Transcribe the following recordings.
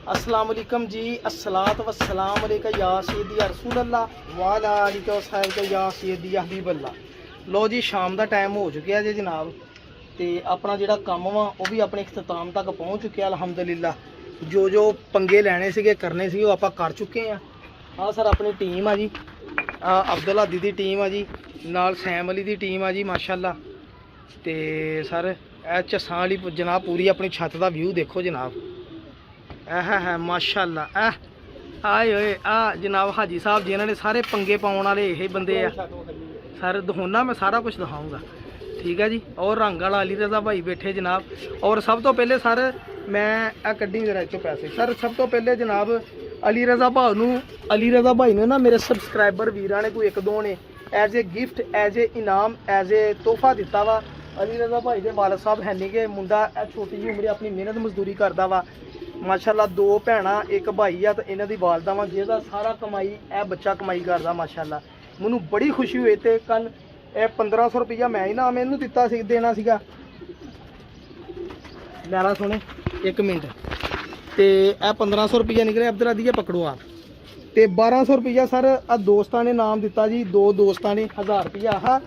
अस्सलाम वालेकुम जी, अस्सलात वस्सलाम अलैका या सय्यदी या रसूल अल्लाह वाला आलिका व सहाबिका या सय्यदी या हबीब अल्लाह। लो जी शाम का टाइम हो चुका जी जनाब, तो अपना जोड़ा काम वा वह भी अपने इख्तिताम तक पहुँच चुके अलहमदुलिल्लाह। जो पंगे लैने से करने से आप कर चुके हैं। हाँ सर अपनी टीम आ जी, अब्दुल हादी की टीम आ जी, नाल सैम अली की टीम आ जी माशाअल्लाह। तो सर झस्सां वाली जनाब पूरी अपनी छत का व्यू देखो जनाब, है माशाअल्लाह। आए होए जनाब हाजी साहब जिन्होंने सारे पंगे पाने वाले यही बंदे आ सर, दिखाना मैं सारा कुछ दिखाऊंगा ठीक है जी। और रंग वाला अली रज़ा भाई बैठे जनाब। और सब तो पहले सर मैं कड्डी जरा चो पैसे सर, सब तो पहले जनाब अली रज़ा भाई ने ना मेरे सबसक्राइबर वीरां ने कोई एक दो ने as a gift as a इनाम एज ए तोहफा दिता वा। अली रज़ा भाई के वालद साहब है नहीं गे, मुंडा छोटी जी उम्र अपनी मेहनत मजदूरी करता वा माशाअल्लाह। दो भैणां एक भाई आ, तो इन्हां दी वालदा वा जिहदा सारा कमाई ए बच्चा कमाई करदा माशाअल्लाह। मैनू बड़ी खुशी हुई। तो कल 1500 रुपया मैं इनाम इनू दिता सी देना सीगा। लैला सुने एक मिनट, तो यह 1500 रुपया निकले अब्दुल हादी पकड़ो आप। तो 1200 रुपया सर दोस्तां ने नाम दिता जी, दो दोस्तां ने 1000 रुपया हा,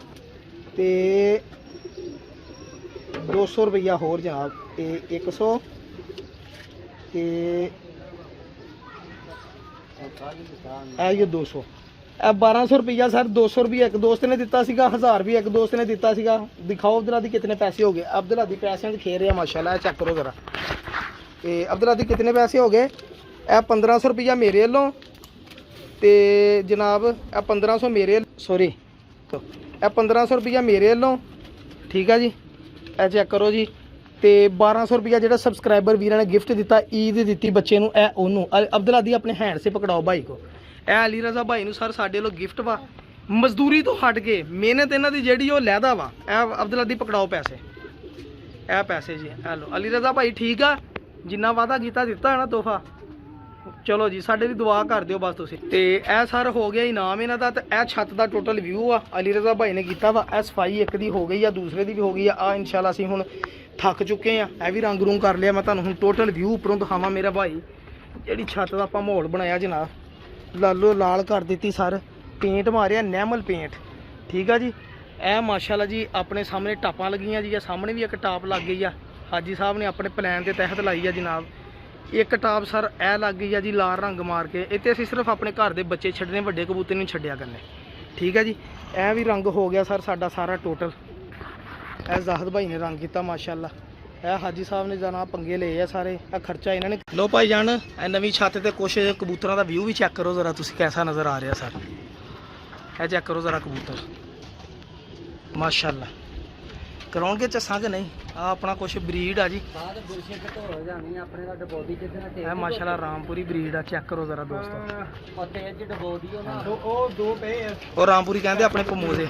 तो 200 रुपया होर जनाब, तो 100 ये 200 1200 रुपया सर। 200 रुपया एक दोस्त ने दिता सीगा, 1000 भी एक दोस्त ने दिता सीगा। दिखाओ अब्दुल हादी कितने पैसे हो गए। अब्दुल हादी पैसे खेल रहे हैं माशाल्लाह, चेक करो जरा। अब्दुल हादी कितने पैसे हो गए। 1500 रुपया मेरे वालों, तो जनाब 1500 मेरे सॉरी 1500 रुपया मेरे वालों ठीक है जी। चेक करो जी। तो 1200 रुपया जो सबसक्राइबर वीर ने गिफ्ट दिता, ईद दी बच्चे नूँ अब्दुल हादी अपने हैंड से पकड़ाओ भाई को। यह अली रज़ा भाई नूं सर साडे लो गिफ्ट वा, मजदूरी तो हट के मेहनत इन्हां दी जिहड़ी ओह लैदा वा। अब्दुल हादी पकड़ाओ पैसे, पैसे जी ए लो। अली रज़ा भाई ठीक आ, जिन्ना वादा किया दिता है ना तोहफा, चलो जी साडे दी दुआ कर दिओ बस तुसीं। ते ए सर हो गया इनाम इन्हां दा। ते ए छत दा टोटल व्यू आ अली रज़ा भाई ने कीता वा। सफाई एक दी हो गई आ, दूसरे दी भी हो गई आ। इंशाल्लाह असीं हुण थक चुके हैं, यह भी रंग रूंग कर लिया। मैं तुहानूं हुण टोटल व्यू उपरों दिखावां मेरा भाई। जिहड़ी छत दा आपां माहौल बनाया जनाब, लालो लाल कर दी सर, पेंट मारिया नैमल पेंट ठीक है जी। ए माशाल्लाह जी अपने सामने टापां लगियां जी, सामने भी एक टाप लग गई है। हाजी साहब ने अपने प्लान के तहत लाई है जनाब। एक टाप सर ए लग गई है जी लाल रंग मार के। इतने असीं सिर्फ अपने घर के बच्चे छड्डने, वड्डे कबूतर नहीं छड्डिया करने ठीक है जी। ए भी रंग हो गया सर साडा सारा टोटल। ए जाहिद भाई ने रंग किया माशाल्लाह। यह हाजी साहब ने जाना पंगे ले है सारे, खर्चा इन्होंने। लो भाई जान नवी छत ते कुछ कबूतरों का व्यू भी चेक करो जरा, तुसी कैसा नज़र आ रहा सर। यह चेक करो जरा कबूतर माशाल्लाह। कराउणगे झस्सां कि नहीं। अपना कुछ ब्रीड आ जी, माशाल्लाह रामपुरी ब्रीड आ। चेक करो जरा दोस्तों, और रामपुरी कहते अपने पमोजे।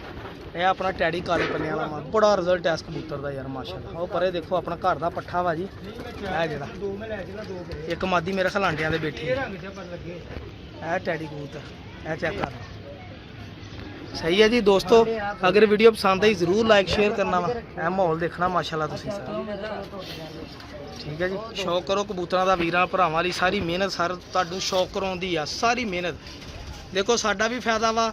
यह अपना टैडी काले पन्ने वाला माल, बड़ा रिजल्ट है इस कबूतर का यार माशाल्लाह। वो परे देखो अपना घर का पट्ठा वा जी, है जरा एक मादी मेरे ख्याल आंडियां दे बैठी है टैडी कबूतर। है चेक कर, सही है जी दोस्तों। अगर वीडियो पसंद आई जरूर लाइक शेयर करना वा। यह माहौल देखना माशाल्लाह तुसीं सर ठीक है जी। शौक करो कबूतरों का वीरां भरावां दी, सारी मेहनत सर तुहानूं शौक कराउंदी आ, सारी मेहनत देखो साडा भी फायदा वा,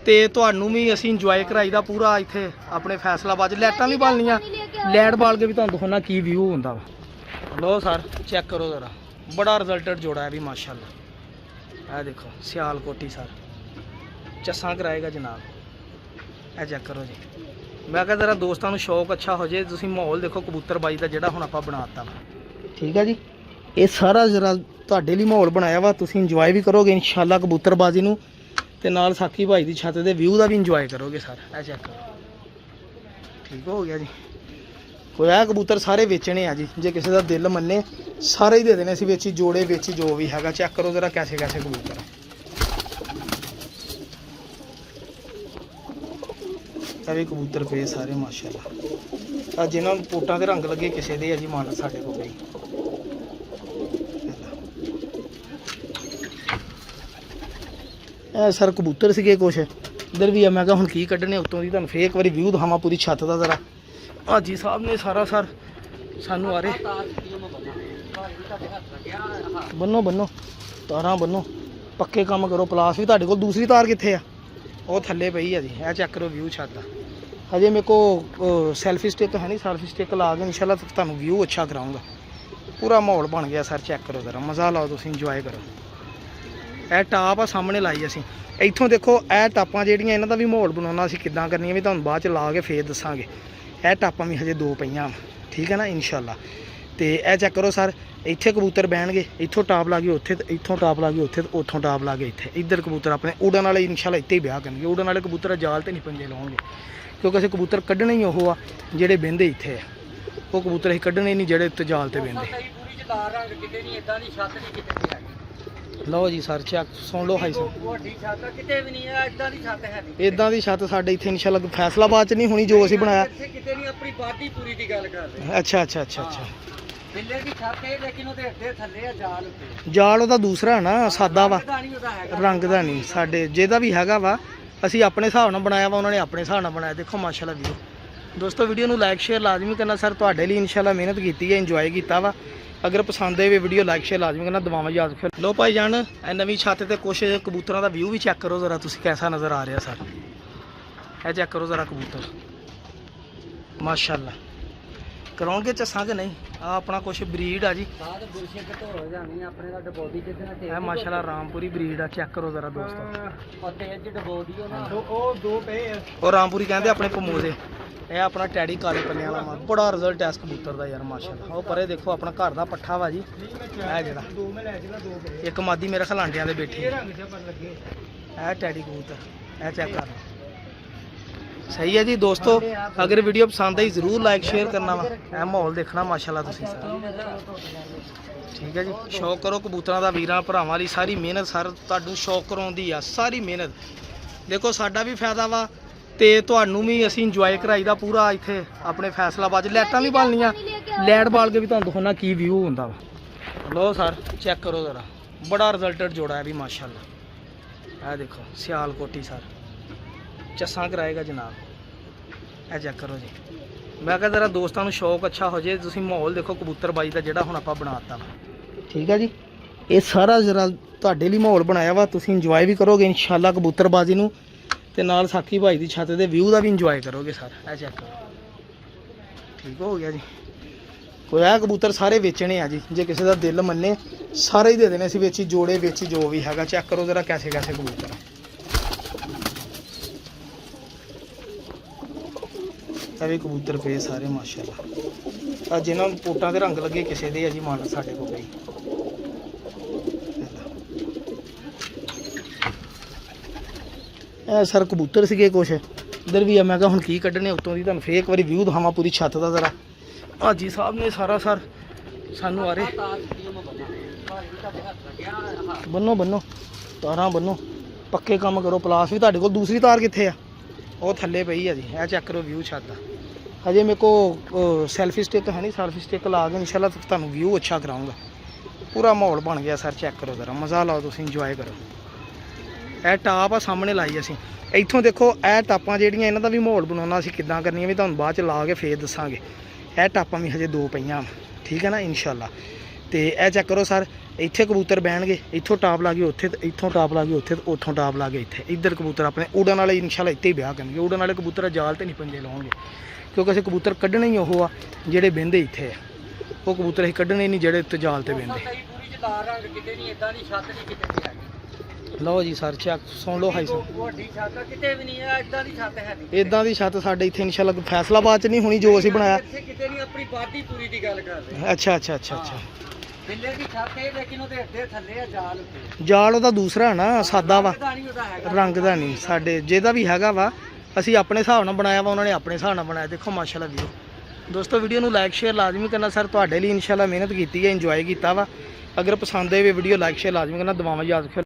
तो तुहानूं भी असीं इंजॉय कराईदा पूरा। इत्थे अपने फैसलाबाद लाइटां भी बालनियां, लाइट बाल के भी तुहानूं दिखाना की व्यू हुंदा वा। लो सर चेक करो जरा, बड़ा रिजल्टेड जोड़ा है भी माशाल्लाह। यह देखो सियालकोटी सर झस्सां कराएगा जनाब। यह चेक करो जी। मैं कहा जरा दोस्तों को शौक अच्छा हो जाए, तुसीं माहौल देखो कबूतरबाजी का जिहड़ा हुण आपां बनाता वा ठीक है जी। ये सारा जरा तुहाडे लई माहौल बनाया वा, तुसीं इंजॉय भी करोगे इंशाल्लाह कबूतरबाजी नूं, ते नाल साकी भाई की छत के व्यू का भी इंजॉय करोगे सर। यह चेक करो ठीक हो गया जी। कोई है कबूतर सारे बेचने आ जी, जे किसी का दिल मन्ने सारे ही दे देने असीं बेची, जोड़े बेची जो भी हैगा। चेक करो जरा कैसे कैसे कबूतर भी कबूतर पे सारे माशाल्लाह। जिन्होंने पोटा के रंग लगे किसी के जी मान साढ़े को गई। सर कबूतर से कुछ इधर भी है, मैं क्या हूँ की कढ़ने उत्तों की तुहानूं फिर एक बार व्यू दिखावां पूरी छत का जरा। हाजी साहब ने सारा सर सानू आ रहे ਬੰਨੋ ਬੰਨੋ ਤਾਰਾਂ ਬੰਨੋ, ਪੱਕੇ ਕੰਮ ਕਰੋ। ਪਲਾਸ ਵੀ ਤੁਹਾਡੇ ਕੋਲ, ਦੂਸਰੀ ਤਾਰ ਕਿੱਥੇ ਆ? ਉਹ ਥੱਲੇ ਪਈ ਆ ਜੀ। ਇਹ ਚੈੱਕ ਕਰੋ ਵਿਊ ਛੱਤ ਦਾ। ਹਜੇ ਮੇਰੇ ਕੋ ਸੈਲਫੀ ਸਟਿਕ ਹੈ ਨਹੀਂ, ਸੈਲਫੀ ਸਟਿਕ ਲਾ ਕੇ ਇਨਸ਼ਾਅੱਲਾ ਤੁਹਾਨੂੰ ਵਿਊ ਅੱਛਾ ਕਰਾਉਂਗਾ। ਪੂਰਾ ਮਾਹੌਲ ਬਣ ਗਿਆ ਸਰ, ਚੈੱਕ ਕਰੋ ਜ਼ਰਾ, ਮਜ਼ਾ ਲਾਓ ਤੁਸੀਂ, ਇੰਜੋਏ ਕਰੋ। ਇਹ ਟਾਪ ਆ ਸਾਹਮਣੇ ਲਾਈ ਅਸੀਂ, ਇੱਥੋਂ ਦੇਖੋ। ਇਹ ਟਾਪਾਂ ਜਿਹੜੀਆਂ ਇਹਨਾਂ ਦਾ ਵੀ ਮਾਹੌਲ ਬਣਾਉਣਾ ਅਸੀਂ ਕਿੱਦਾਂ ਕਰਨੀਆਂ ਵੀ ਤੁਹਾਨੂੰ ਬਾਅਦ ਚ ਲਾ ਕੇ ਫੇਰ ਦੱਸਾਂਗੇ। ਇਹ ਟਾਪਾਂ ਵੀ ਹਜੇ 2 ਪਈਆਂ, ਠੀਕ ਹੈ ਨਾ, ਇਨਸ਼ਾਅੱਲਾ। ਤੇ ਇਹ ਚੈੱਕ ਕਰੋ ਸਰ, ਇੱਥੇ ਕਬੂਤਰ ਬਹਿਣਗੇ, ਇੱਥੋਂ ਟਾਪ ਲਾ ਗਈ ਉੱਥੇ, ਇੱਥੋਂ ਟਾਪ ਲਾ ਗਈ ਉੱਥੇ, ਉੱਥੋਂ ਟਾਪ ਲਾ ਕੇ ਇੱਥੇ। ਇੱਧਰ ਕਬੂਤਰ ਆਪਣੇ ਉਡਣ ਵਾਲੇ ਇਨਸ਼ਾਅੱਲਾ ਇੱਥੇ ਹੀ ਵਿਆਹ ਕਰਨਗੇ। ਉਡਣ ਵਾਲੇ ਕਬੂਤਰ ਜਾਲ ਤੇ ਨਹੀਂ ਪੰਜੇ ਲਾਉਣਗੇ, ਕਿਉਂਕਿ ਅਸੀਂ ਕਬੂਤਰ ਕੱਢਣੇ ਹੀ ਉਹ ਆ ਜਿਹੜੇ ਬਹਿੰਦੇ ਇੱਥੇ ਆ। ਉਹ ਕਬੂਤਰ ਅਸੀਂ ਕੱਢਣੇ ਨਹੀਂ ਜਿਹੜੇ ਉੱਤੇ ਜਾਲ ਤੇ ਬਹਿੰਦੇ। ਲਓ ਜੀ ਸਰ, ਚੈੱਕ ਸੁਣ ਲਓ। ਹਾਈ ਸਰ, ਇਦਾਂ ਦੀ ਛੱਤ ਸਾਡੇ ਇੱਥੇ ਇਨਸ਼ਾਅੱਲਾ ਫੈਸਲਾਬਾਦ ਚ ਨਹੀਂ ਹੋਣੀ ਜੋ ਅਸੀਂ ਬਣਾਇਆ। ਅੱਛਾ ਅੱਛਾ ਅੱਛਾ ਅੱਛਾ। ਜਾਲ ਉਹਦਾ ਦੂਸਰਾ ਨਾ, ਸਾਦਾ ਵਾ, ਰੰਗ ਦਾ ਨਹੀਂ। ਸਾਡੇ ਜਿਹਦਾ ਵੀ ਹੈਗਾ ਵਾ ਅਸੀਂ ਆਪਣੇ ਹਿਸਾਬ ਨਾਲ ਬਣਾਇਆ ਵਾ, ਉਹਨਾਂ ਨੇ ਆਪਣੇ ਹਿਸਾਬ ਨਾਲ ਬਣਾਇਆ। ਦੇਖੋ ਮਾਸ਼ਾਅੱਲਾ ਵੀਡੀਓ। ਦੋਸਤੋ ਵੀਡੀਓ ਨੂੰ ਲਾਈਕ ਸ਼ੇਅਰ ਲਾਜ਼ਮੀ ਕਰਨਾ ਸਰ, ਤੁਹਾਡੇ ਲਈ ਇਨਸ਼ਾਅੱਲਾ ਮਿਹਨਤ ਕੀਤੀ ਹੈ, ਇੰਜੋਏ ਕੀਤਾ ਵਾ। ਅਗਰ ਪਸੰਦ ਆਏ ਵੀਡੀਓ ਲਾਈਕ ਸ਼ੇਅਰ ਲਾਜ਼ਮੀ ਕਰਨਾ, ਦੁਆਵਾਂ ਯਾਦ ਰੱਖਿਓ। ਲੋ ਭਾਈ ਜਾਨ, ਇਹ ਨਵੀਂ ਛੱਤ ਤੇ ਕੁਛ ਕਬੂਤਰਾਂ ਦਾ ਵਿਊ ਵੀ ਚੈੱਕ ਕਰੋ ਜ਼ਰਾ ਤੁਸੀਂ, ਕੈਸਾ ਨਜ਼ਰ ਆ ਰਿਹਾ ਸਰ। ਇਹ ਚੈੱਕ ਕਰੋ ਜ਼ਰਾ ਕਬੂਤਰ, ਮਾਸ਼ਾਅੱਲਾ। ਕਰਾਉਣਗੇ ਚੱਸਾਂ ਕਿ ਨਹੀਂ? ਆ ਆਪਣਾ ਕੁਛ ਬਰੀਡ ਆ ਜੀ, ਇਹ ਮਾਸ਼ਾਅੱਲਾ ਰਾਮਪੁਰੀ ਬਰੀਡ ਆ। ਚੈੱਕ ਕਰੋ ਜ਼ਰਾ ਦੋਸਤੋ, ਉਹ ਰਾਮਪੁਰੀ ਕਹਿੰਦੇ ਆਪਣੇ ਪਮੋਜ਼ੇ। ਇਹ ਆਪਣਾ ਟੈਡੀ ਕਾਲੇ ਪੱਲਿਆਂ ਵਾਲਾ ਮਾਲ, ਬੜਾ ਰਿਜ਼ਲਟ ਹੈ ਇਸ ਕਬੂਤਰ ਦਾ ਯਾਰ ਮਾਸ਼ਾਅੱਲਾ। ਉਹ ਪਰੇ ਦੇਖੋ ਆਪਣਾ ਘਰ ਦਾ ਪੱਠਾ ਵਾ ਜੀ, ਇਹ ਜਿਹੜਾ ਇੱਕ ਮਾਦੀ ਮੇਰੇ ਖਿਆਲ ਆਂਡਿਆਂ ਦੇ ਬੈਠੀ। ਇਹ ਟੈਡੀ ਕਬੂਤਰ, ਇਹ ਚੈੱਕ ਕਰ। ਸਹੀ ਹੈ ਜੀ ਦੋਸਤੋ, ਅਗਰ ਵੀਡੀਓ ਪਸੰਦ ਆਈ ਜ਼ਰੂਰ ਲਾਈਕ ਸ਼ੇਅਰ ਕਰਨਾ ਵਾ। ਇਹ ਮਾਹੌਲ ਦੇਖਣਾ ਮਾਸ਼ਾਅੱਲਾ ਤੁਸੀਂ ਸਰ, ਠੀਕ ਹੈ ਜੀ। ਸ਼ੌਕ ਕਰੋ ਕਬੂਤਰਾਂ ਦਾ ਵੀਰਾਂ ਭਰਾਵਾਂ ਲਈ, ਸਾਰੀ ਮਿਹਨਤ ਸਰ ਤੁਹਾਨੂੰ ਸ਼ੌਕ ਕਰਾਉਂਦੀ ਆ, ਸਾਰੀ ਮਿਹਨਤ। ਦੇਖੋ ਸਾਡਾ ਵੀ ਫਾਇਦਾ ਵਾ ਤੇ ਤੁਹਾਨੂੰ ਵੀ ਅਸੀਂ ਇੰਜੋਏ ਕਰਾਈਦਾ ਪੂਰਾ। ਇੱਥੇ ਆਪਣੇ ਫੈਸਲਾਬਾਦ ਲਾਈਟਾਂ ਵੀ ਬਾਲਣੀਆਂ, ਲਾਈਟ ਬਾਲ ਕੇ ਵੀ ਤੁਹਾਨੂੰ ਦਿਖਾਉਣਾ ਕੀ ਵਿਊ ਹੁੰਦਾ ਵਾ। ਲੋ ਸਰ ਚੈੱਕ ਕਰੋ ਜ਼ਰਾ, ਬੜਾ ਰਿਜ਼ਲਟਡ ਜੋੜਾ ਹੈ ਵੀ ਮਾਸ਼ਾਅੱਲਾ। ਇਹ ਦੇਖੋ ਸਿਆਲਕੋਟੀ ਸਰ, ਚੱਸਾਂ ਕਰਾਏਗਾ ਜਨਾਬ। ਇਹ ਚੈੱਕ ਕਰੋ ਜੀ। ਮੈਂ ਕਿਹਾ ਜ਼ਰਾ ਦੋਸਤਾਂ ਨੂੰ ਸ਼ੌਕ ਅੱਛਾ ਹੋ ਜੇ। ਤੁਸੀਂ ਮਾਹੌਲ ਦੇਖੋ ਕਬੂਤਰਬਾਜੀ ਦਾ ਜਿਹੜਾ ਹੁਣ ਆਪਾਂ ਬਣਾਤਾ ਵਾ, ਠੀਕ ਹੈ ਜੀ। ਇਹ ਸਾਰਾ ਜ਼ਰਾ ਤੁਹਾਡੇ ਲਈ ਮਾਹੌਲ ਬਣਾਇਆ ਵਾ, ਤੁਸੀਂ ਇੰਜੋਏ ਵੀ ਕਰੋਗੇ ਇਨਸ਼ਾਅੱਲਾ ਕਬੂਤਰਬਾਜੀ ਨੂੰ, ਤੇ ਨਾਲ ਸਾਕੀ ਭਾਈ ਦੀ ਛੱਤ ਦੇ ਵਿਊ ਦਾ ਵੀ ਇੰਜੋਏ ਕਰੋਗੇ ਸਰ। ਇਹ ਚੈੱਕ ਕਰੋ, ਠੀਕ ਹੋ ਗਿਆ ਜੀ। ਕੋਈ ਆ ਕਬੂਤਰ ਸਾਰੇ ਵੇਚਣੇ ਆ ਜੀ, ਜੇ ਕਿਸੇ ਦਾ ਦਿਲ ਮੰਨੇ ਸਾਰੇ ਹੀ ਦੇ ਦੇਣੇ ਅਸੀਂ, ਵੇਚੀ ਜੋੜੇ ਵੇਚੀ ਜੋ ਵੀ ਹੈਗਾ। ਚੈੱਕ ਕਰੋ ਜ਼ਰਾ ਕੈਸੇ ਕੈਸੇ ਕਬੂਤਰ। ਇਹ ਵੀ ਕਬੂਤਰ ਪਏ ਸਾਰੇ ਮਾਸ਼ਾਅੱਲਾ। ਜਿਹਨਾਂ ਨੂੰ ਪੋਟਾਂ ਦੇ ਰੰਗ ਲੱਗੇ ਕਿਸੇ ਦੇ ਆ ਜੀ ਮਨ ਸਾਡੇ ਕੋਲ ਪਈ। ਇਹ ਸਰ ਕਬੂਤਰ ਸੀਗੇ ਕੁਛ, ਇੱਧਰ ਵੀ ਆ। ਮੈਂ ਕਿਹਾ ਹੁਣ ਕੀ ਕੱਢਣੇ ਉੱਤੋਂ ਦੀ, ਤੁਹਾਨੂੰ ਫੇਰ ਇੱਕ ਵਾਰੀ ਵਿਊ ਦਿਖਾਵਾਂ ਪੂਰੀ ਛੱਤ ਦਾ ਜ਼ਰਾ। ਹਾਜੀ ਸਾਹਿਬ ਨੇ ਸਾਰਾ ਸਰ ਸਾਨੂੰ ਆਰੇ ਬੰਨੋ ਬੰਨੋ ਤਾਰਾਂ ਬੰਨੋ, ਪੱਕੇ ਕੰਮ ਕਰੋ। ਪਲਾਸ ਵੀ ਤੁਹਾਡੇ ਕੋਲ, ਦੂਸਰੀ ਤਾਰ ਕਿੱਥੇ ਆ? ਉਹ ਥੱਲੇ ਪਈ ਆ ਜੀ। ਇਹ ਚੈੱਕ ਕਰੋ ਵਿਊ ਛੱਤ ਦਾ। ਹਜੇ ਮੇਰੇ ਕੋ ਸੈਲਫੀ ਸਟਿਕ ਹੈ ਨਹੀਂ, ਸੈਲਫੀ ਸਟਿਕ ਲਾ ਕੇ ਇਨਸ਼ਾਅੱਲਾ ਤੁਹਾਨੂੰ ਵਿਊ ਅੱਛਾ ਕਰਾਉਂਗਾ। ਪੂਰਾ ਮਾਹੌਲ ਬਣ ਗਿਆ ਸਰ, ਚੈੱਕ ਕਰੋ ਜ਼ਰਾ, ਮਜ਼ਾ ਲਾਓ ਤੁਸੀਂ, ਇੰਜੋਏ ਕਰੋ। ਇਹ ਟਾਪ ਆ ਸਾਹਮਣੇ ਲਾਈ ਅਸੀਂ, ਇੱਥੋਂ ਦੇਖੋ। ਇਹ ਟਾਪਾਂ ਜਿਹੜੀਆਂ ਇਹਨਾਂ ਦਾ ਵੀ ਮਾਹੌਲ ਬਣਾਉਣਾ ਅਸੀਂ ਕਿੱਦਾਂ ਕਰਨੀਆਂ ਵੀ ਤੁਹਾਨੂੰ ਬਾਅਦ ਚ ਲਾ ਕੇ ਫੇਰ ਦੱਸਾਂਗੇ। ਇਹ ਟਾਪਾਂ ਵੀ ਹਜੇ 2 ਪਈਆਂ, ਠੀਕ ਹੈ ਨਾ, ਇਨਸ਼ਾਅੱਲਾ। ਤੇ ਇਹ ਚੈੱਕ ਕਰੋ ਸਰ, ਇੱਥੇ ਕਬੂਤਰ ਬਹਿਣਗੇ, ਇੱਥੋਂ ਟਾਪ ਲਾ ਗਈ ਉੱਥੇ, ਇੱਥੋਂ ਟਾਪ ਲਾ ਗਈ ਉੱਥੇ, ਉੱਥੋਂ ਟਾਪ ਲਾ ਕੇ ਇੱਥੇ। ਇੱਧਰ ਕਬੂਤਰ ਆਪਣੇ ਉਡਣ ਵਾਲੇ ਇਨਸ਼ਾਅੱਲਾ ਇੱਥੇ ਹੀ ਵਿਆਹ ਕਰਨਗੇ। ਉਡਣ ਵਾਲੇ ਕਬੂਤਰ ਜਾਲ ਤੇ ਨਹੀਂ ਪੰਜੇ ਲਾਉਣਗੇ, ਕਿਉਂਕਿ ਅਸੀਂ ਕਬੂਤਰ ਕੱਢਣੇ ਹੀ ਉਹ ਆ ਜਿਹੜੇ ਬਹਿੰਦੇ ਇੱਥੇ ਆ। ਉਹ ਕਬੂਤਰ ਅਸੀਂ ਕੱਢਣੇ ਨਹੀਂ ਜਿਹੜੇ ਉੱਤੇ ਜਾਲ ਤੇ ਬਹਿੰਦੇ। ਲਓ ਜੀ ਸਰ, ਚੈੱਕ ਸੁਣ ਲਓ। ਹਾਈ ਸਰ, ਇਦਾਂ ਦੀ ਛੱਤ ਸਾਡੇ ਇੱਥੇ ਇਨਸ਼ਾਅੱਲਾ ਫੈਸਲਾਬਾਦ ਚ ਨਹੀਂ ਹੋਣੀ ਜੋ ਅਸੀਂ ਬਣਾਇਆ। ਅੱਛਾ ਅੱਛਾ ਅੱਛਾ ਅੱਛਾ। ਜਾਲ ਉਹਦਾ ਦੂਸਰਾ ਨਾ, ਸਾਦਾ ਵਾ, ਰੰਗ ਦਾ ਨਹੀਂ। ਸਾਡੇ ਜਿਹਦਾ ਵੀ ਹੈਗਾ ਵਾ ਅਸੀਂ ਆਪਣੇ ਹਿਸਾਬ ਨਾਲ ਬਣਾਇਆ ਵਾ, ਉਹਨਾਂ ਨੇ ਆਪਣੇ ਹਿਸਾਬ ਨਾਲ ਬਣਾਇਆ। ਦੇਖੋ ਮਾਸ਼ਾਅੱਲਾ ਵੀਡੀਓ। ਦੋਸਤੋ ਵੀਡੀਓ ਨੂੰ ਲਾਈਕ ਸ਼ੇਅਰ ਲਾਜ਼ਮੀ ਕਰਨਾ ਸਰ, ਤੁਹਾਡੇ ਲਈ ਇਨਸ਼ਾਅੱਲਾ ਮਿਹਨਤ ਕੀਤੀ ਹੈ, ਇੰਜੋਏ ਕੀਤਾ ਵਾ। ਅਗਰ ਪਸੰਦ ਆਏ ਵੀਡੀਓ ਲਾਈਕ ਸ਼ੇਅਰ ਲਾਜ਼ਮੀ ਕਰਨਾ, ਦੁਆਵਾਂ ਯਾਦ ਰੱਖਿਓ।